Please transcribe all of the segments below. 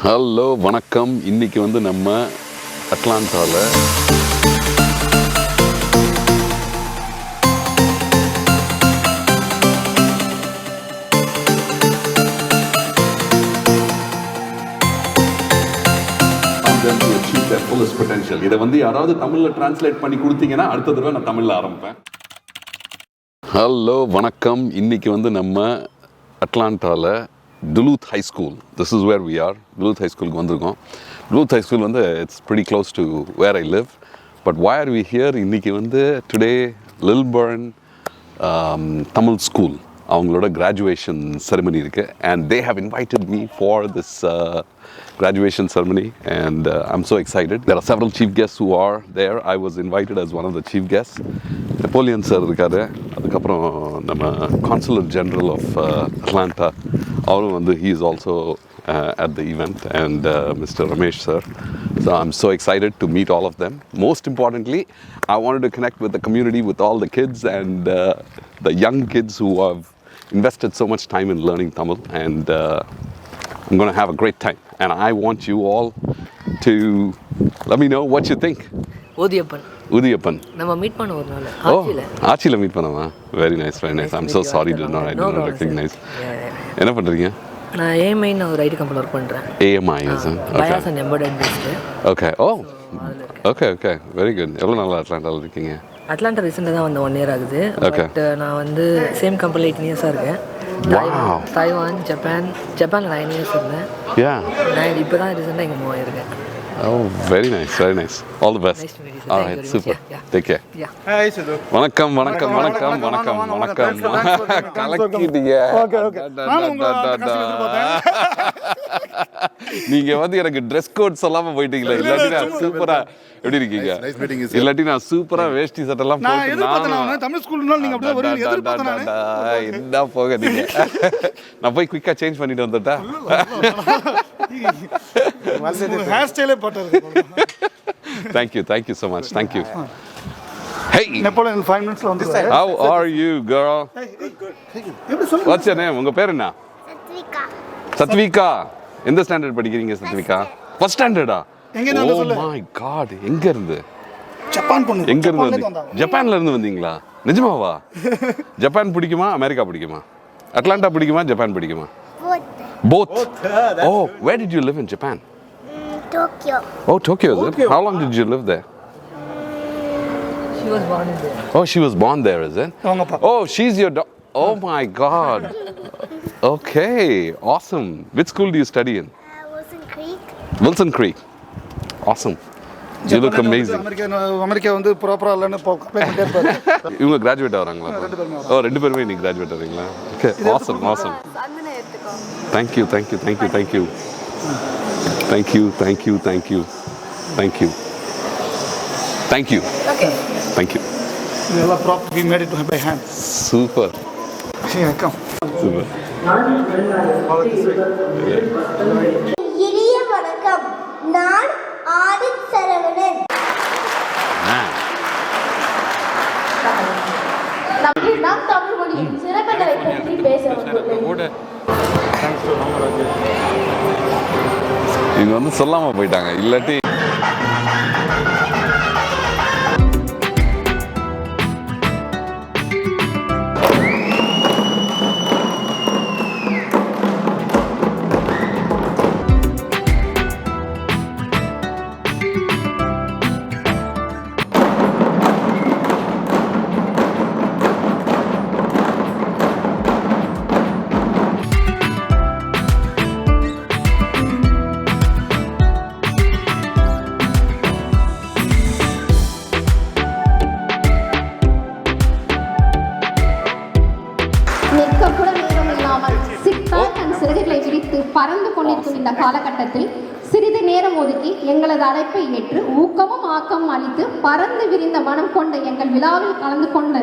Hello வணக்கம். இன்றைக்கி வந்து நம்ம அட்லாண்டாவில் பொட்டன்ஷியல் இதை வந்து யாராவது தமிழில் டிரான்ஸ்லேட் பண்ணி கொடுத்தீங்கன்னா அடுத்த தடவை நான் தமிழில் ஆரம்பிப்பேன். ஹலோ வணக்கம். இன்றைக்கி வந்து நம்ம அட்லாண்டாவில் Duluth High School. This is where we are. Duluth High School வந்திருக்கோம். Duluth High School வந்து it's pretty close to where I live. But why are we here? இன்னைக்கு வந்து today Lilburn Tamil School அவங்களோட graduation ceremony இருக்கு, and they have invited me for this graduation ceremony, and I'm so excited. There are several chief guests who are there. I was invited as one of the chief guests. Napoleon sir இருக்காரு, அதுக்கப்புறம் நம்ம Consular General of Atlanta அவரும் வந்து he is also at the event, and Mr. Ramesh sir. So I'm so excited to meet all of them. Most importantly, I wanted to connect with the community, with all the kids and the young kids who have invested so much time in learning Tamil, and I'm going to have a great time, and I want you all to let me know what you think. Udiyappan நம்ம meet பண்ண ஒரு நாள் ஆச்சில meet பண்ணவா? very nice. I'm so sorry I did not recognize. என்ன பண்றீங்க? நான் AMI ன்னு ஒரு ஐடி கம்பெனில வர்க் பண்றேன். AMI is Bias and Embedded based. Okay. Okay, very good. எவ்வளவு நாளா அட்லாண்டால இருக்கீங்க? அட்லாண்டா ரீசெண்டா தான் வந்து 1 year ஆகுது. பட் நான் வந்து சேம் கம்பெனில 18 years இருக்கேன். தைவான், ஜப்பான்ல 9 years இருந்தேன். நான் இப்போ தான் ரீசெண்டா இங்க move ஆயிருக்கேன். Oh, very nice. All the best. Nice to meet you. All right, super. Take care. Hi, Sidhu. வணக்கம். கலக்கிட்டீங்க. நீங்க வந்து எனக்கு ட்ரெஸ் கோட் சொல்லாம போயிட்டீங்களா? இல்லாட்டி நான் சூப்பரா எப்படி இருக்கீங்க? இல்லாட்டி நான் சூப்பரா வேஷ்டி சட்டை எல்லாம் போட்டு தமிழ் ஸ்கூல்னால நீங்க அப்படியே வருவீங்க எதிர்பார்த்தேன் நான். என்ன போக நீங்க. நான் போய் குயிக்கா சேஞ்ச் பண்ணிட்டு வந்துட்டா. ஹேர் ஸ்டைலே போட்டது. Thank you so much. Thank you. Hey, Napoleon 5 minutes la வந்துருவாரு. How are you, girl? எப்படி சொல்லுங்க? What's your name? உங்க பேர் என்ன? சத்விகா. எந்த ஸ்டாண்டர்ட் படிக்கிறீங்க சத்விகா? ஃபர்ஸ்ட் ஸ்டாண்டர்டா? எங்க இருந்து சொல்லு? Oh my god, எங்க இருந்து? ஜப்பான் பொண்ணு. எங்க இருந்து? ஜப்பான்ல இருந்து வந்தீங்களா? நிஜமாவா? ஜப்பான் பிடிக்குமா அமெரிக்கா பிடிக்குமா? அட்லாண்டா பிடிக்குமா ஜப்பான் பிடிக்குமா? Both. Oh, where did you live in Japan? Tokyo. Oh, Tokyo is it? How long did you live there? She was born there. Oh, she was born there, is it? Oh, she's your oh my god. Okay, awesome. Which school do you study in? Wilson Creek. Awesome. You look amazing. America வந்து ப்ராப்பரா இல்லன்னு apply பண்ணிட்டே இருப்பாரு. இவங்க graduate ஆவறாங்களா? ஓ, ரெண்டு பேருமே நீங்க graduate ஆவறீங்களா? Okay, awesome. Thank you. Thank you. Okay. Thank you. இதெல்லாம் proper we made it by hand. Super. Yeah, come. Super. இனிய வணக்கம். நான் ஆதித் சரவணன். நாம் தமிழ் மொழியின் சிறப்புகளை பற்றி பேச வந்துள்ளோம். இவங்க வந்து சொல்லாம போயிட்டாங்க, இல்லாட்டி பறந்து கொண்டிருக்கும் இந்த காலகட்டத்தில் சிறிது நேரம் ஒதுக்கி எங்களது அழைப்பை ஏற்று ஊக்கமும் ஆக்கமும் அளித்து பறந்து விரிந்த மனம் கொண்ட எங்கள் விழாவில் கலந்து கொண்டு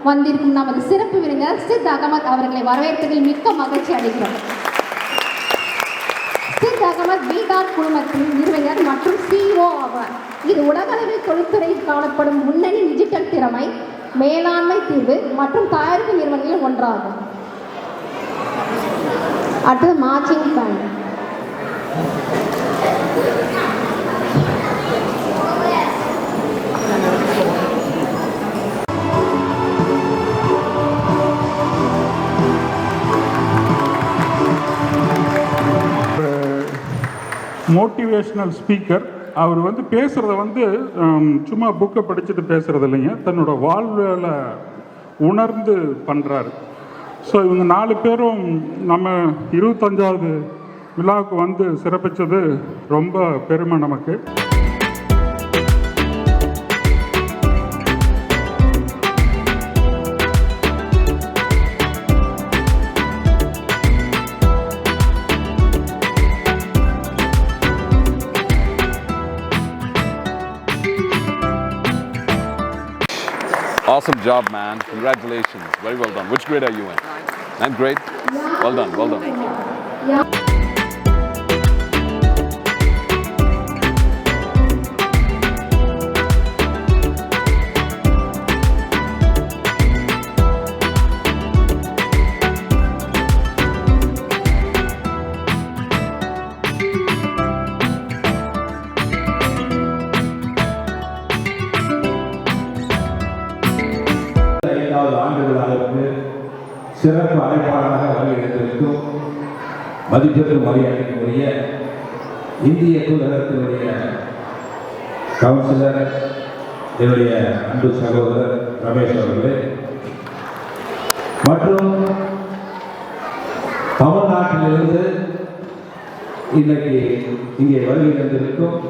வந்திருக்கும் நமது சிறப்பு விருந்தினர் சித் அகமது அவர்களை வரவேற்பதில் மிக்க மகிழ்ச்சி அடைகிறோம். சித் அகமது பீகார் குழுமத்தின் நிறுவனர் மற்றும் CEO ஆவார். இது உலகளவில் தொழில்துறையில் காணப்படும் முன்னணி டிஜிட்டல் திறமை, மேலாண்மை தீர்வு மற்றும் தயாரிப்பு நிறுவனங்களில் ஒன்றாகும். அடுத்தது மார்ச்சிங் பேண்ட். Motivational speaker. அவர் வந்து பேசுகிறத வந்து சும்மா புக்கை படிச்சுட்டு பேசுகிறது இல்லைங்க, தன்னோட வாழ்வில் உணர்ந்து பண்ணுறாரு. ஸோ இவங்க 4 பேரும் நம்ம 25வது விழாவுக்கு வந்து சிறப்பித்தது ரொம்ப பெருமை நமக்கு. Awesome job, man. Congratulations. Very well done. Which grade are you in? 9th grade? Well done, well done. ஆண்டு விழாவிற்கு சிறப்பு அழைப்பாளராக வருகிறதற்கும் மதிப்பிற்கு மரியாதைக்குரிய இந்திய தூதரகத்தினுடைய கவுன்சிலர் என்னுடைய அன்பு சகோதரர் ரமேஷ் அவர்களே மற்றும் தமிழ்நாட்டிலிருந்து இன்றைக்கு இங்கே வருகிறதற்கும்,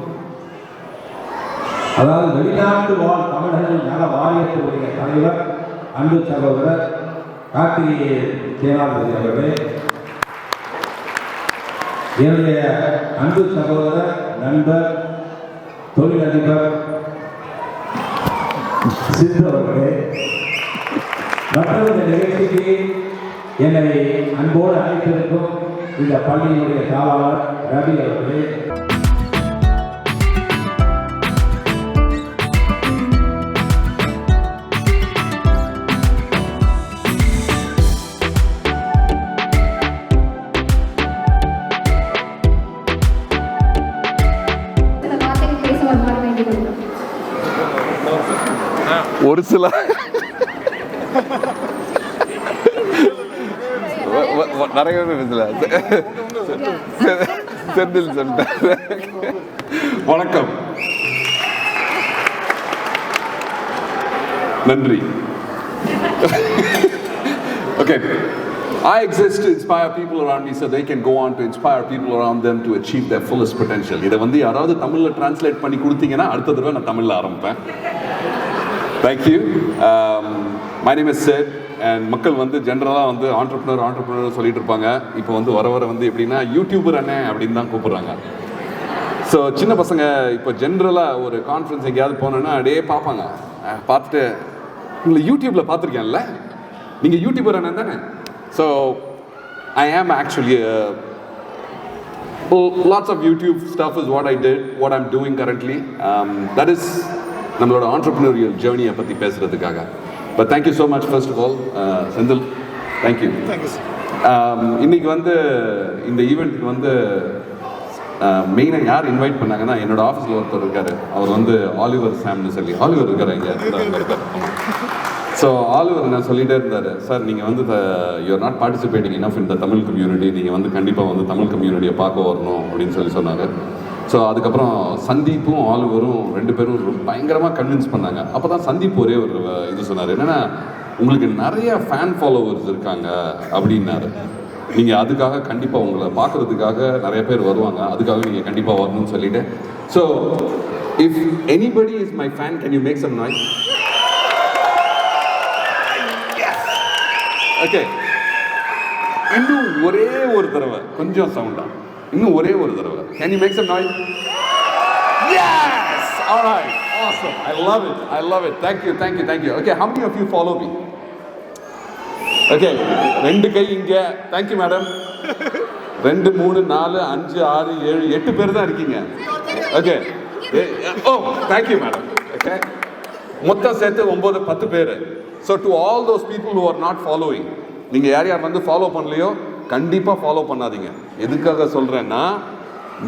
அதாவது வெளிநாட்டு வாழ் தமிழர்கள் நல வாரியத்தினுடைய தலைவர் அன்பு சகோதரர் கார்த்திகே தேவாரதி அவர்களே, என்னுடைய அன்பு சகோதரர் நண்பர் தொழிலதிபர் சித்து அவர்களே, மற்றும் இந்த நிகழ்ச்சிக்கு என்னை அன்போடு அழைத்திருக்கும் இந்த பள்ளியினுடைய தாளாளர் ரவி அவர்களே, ஒரு சில நிறைய பேசல செந்தில் சொல்லிட்டாரு. வணக்கம், நன்றி. Okay, I exist to inspire people around me so they can go on to inspire people around them to achieve their fullest potential. இதை வந்து யாராவது தமிழ்ல டிரான்ஸ்லேட் பண்ணி கொடுத்தீங்கன்னா அடுத்த தடவை நான் தமிழ்ல ஆரம்பிப்பேன். Thank you. My name is Sid. And மக்கள் வந்து ஜென்ரலாக வந்து ஆண்டர்ப்ரனர் சொல்லிட்டு இருப்பாங்க. இப்போ வந்து வர வந்து எப்படின்னா யூடியூபர் அண்ணே அப்படின்னு தான் கூப்பிட்றாங்க. ஸோ சின்ன பசங்க இப்போ ஜென்ரலாக ஒரு கான்ஃபரன்ஸ் எங்கேயாவது போனோன்னா அப்படியே பார்ப்பாங்க. பார்த்துட்டு உங்களை யூடியூப்பில் பார்த்துருக்கேன்ல, நீங்கள் யூடியூபர் அண்ணன் தானே? ஸோ ஐ ஆம் actually lots of YouTube stuff is what I did, what I'm doing currently. That is நம்மளோட entrepreneurial journey பற்றி பேசுகிறதுக்காக. But thank you so much first of all, Sendil. Thank you. Thank you, sir. இன்னைக்கு வந்து இந்த ஈவெண்ட்டுக்கு வந்து மெயினாக யார் invite பண்ணாங்கன்னா என்னோட ஆஃபீஸில் ஒருத்தர் இருக்கார். அவர் வந்து ஆலிவர் சாம்னு சொல்லி, ஆலிவர் இருக்கார் இங்கே இருக்கார். ஸோ ஆலிவர் நான் சொல்லிகிட்டே இருந்தார், சார் நீங்கள் வந்து you are not participating enough in the Tamil community, நீங்கள் வந்து கண்டிப்பாக வந்து தமிழ் கம்யூனிட்டியை பார்க்க வரணும் அப்படின்னு சொன்னாங்க. ஸோ அதுக்கப்புறம் சந்தீப்பும் ஆலிவரும் 2 பேரும் பயங்கரமாக கன்வின்ஸ் பண்ணாங்க. அப்போ தான் சந்தீப் ஒரே ஒரு இது சொன்னார், என்னென்னா உங்களுக்கு நிறைய ஃபேன் ஃபாலோவர்ஸ் இருக்காங்க அப்படின்னாரு. நீங்கள் அதுக்காக கண்டிப்பாக உங்களை பார்க்குறதுக்காக நிறைய பேர் வருவாங்க, அதுக்காக நீங்கள் கண்டிப்பாக வரணும்னு சொல்லிட்டு. So if anybody is my fan, can you make some noise? Okay, இன்னும் ஒரே ஒரு தடவை கொஞ்சம் சவுண்டா, இன்னும் ஒரே ஒரு தடவை. Can you make some noise? Yes! All right. Awesome. I love it. I love it. Thank you. Thank you. Thank you. Okay, how many of you follow me? Okay, 2 கை இங்க. Thank you, madam. 2 3 4 5 6 7 8 பேர் தான் இருக்கீங்க. Okay. Oh, thank you, madam. Okay. மொத்தம் சேர்த்து 9 10 பேர். So to all those people who are not following, நீங்க யார் வந்து ஃபாலோ பண்ணலையோ கண்டிப்பாக ஃபாலோ பண்ணாதீங்க. எதுக்காக சொல்கிறேன்னா,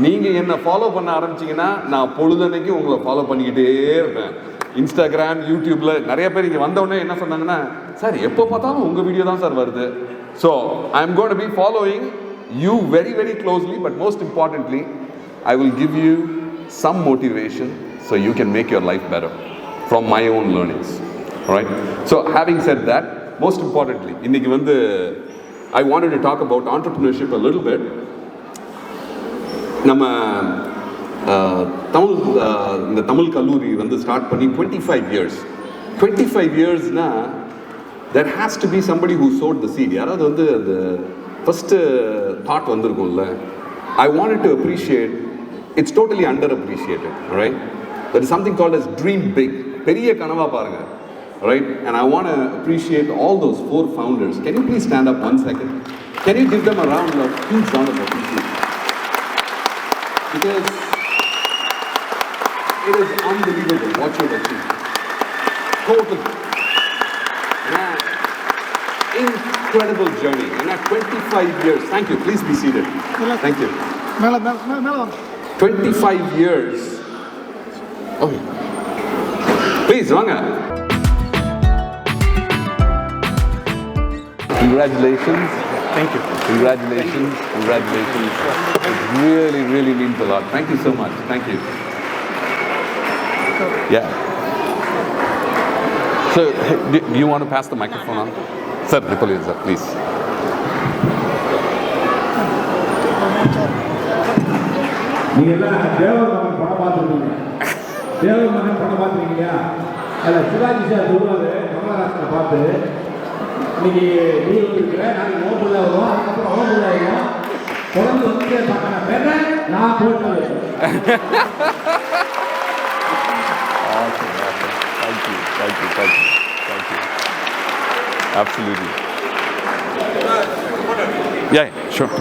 நீங்கள் என்னை ஃபாலோ பண்ண ஆரம்பிச்சிங்கன்னா நான் பொழுதன்னைக்கு உங்களை ஃபாலோ பண்ணிக்கிட்டே இருப்பேன். இன்ஸ்டாகிராம், யூடியூப்பில் நிறைய பேர் இங்கே வந்தவுடனே என்ன சொன்னாங்கன்னா, சார் எப்போ பார்த்தாலும் உங்கள் வீடியோ தான் சார் வருது. So I am going to be following you very very closely. But most importantly I will give you some motivation so you can make your life better from my own learnings. All right? So having said that, most importantly, இன்னைக்கு வந்து I wanted to talk about entrepreneurship a little bit. நம்ம இந்த தமிழ் கல்லூரி வந்து start பண்ணி 25 years. 25 yearsனா there has to be somebody who sowed the seed. யாராவது வந்து அந்த ஃபர்ஸ்ட் தாட் வந்திருக்கும்ல. I wanted to appreciate, it's totally underappreciated, right? There is something called as dream big. பெரிய கனவா பாருங்க, right? And I want to appreciate all those 4 founders. Can you please stand up 1 second? Can you give them a round of huge round of appreciation? Because it is unbelievable what you've achieved. Total. Incredible journey. In 25 years. Thank you. Please be seated. Thank you. 25 years. Okay. Please, Vanga. Congratulations. Thank you. Congratulations. Congratulations. It really, really means a lot. Thank you so much. Thank you. Yeah. So, do you want to pass the microphone on? Sir, Napoleon, sir, please. நீங்க எல்லாம் தேவர் மகன் படம் பார்த்துருக்கீங்க. தேவர் மகன் படம் பார்த்துருக்கீங்க. அதில் Sivaji sir சொல்லுவாரு கமலஹாசனை பார்த்து, இன்னைக்கு நீ வந்துருக்கிற, நாளைக்கு ஓம்புல வரும், அதுக்கப்புறம் ஓம்புல வரும், தொடர்ந்து வந்துட்டே பார்க்கணும், வேற நான் போட்டு. Awesome. Thank you. Thank you. Thank you. Thank you. Absolutely. Yeah, sure.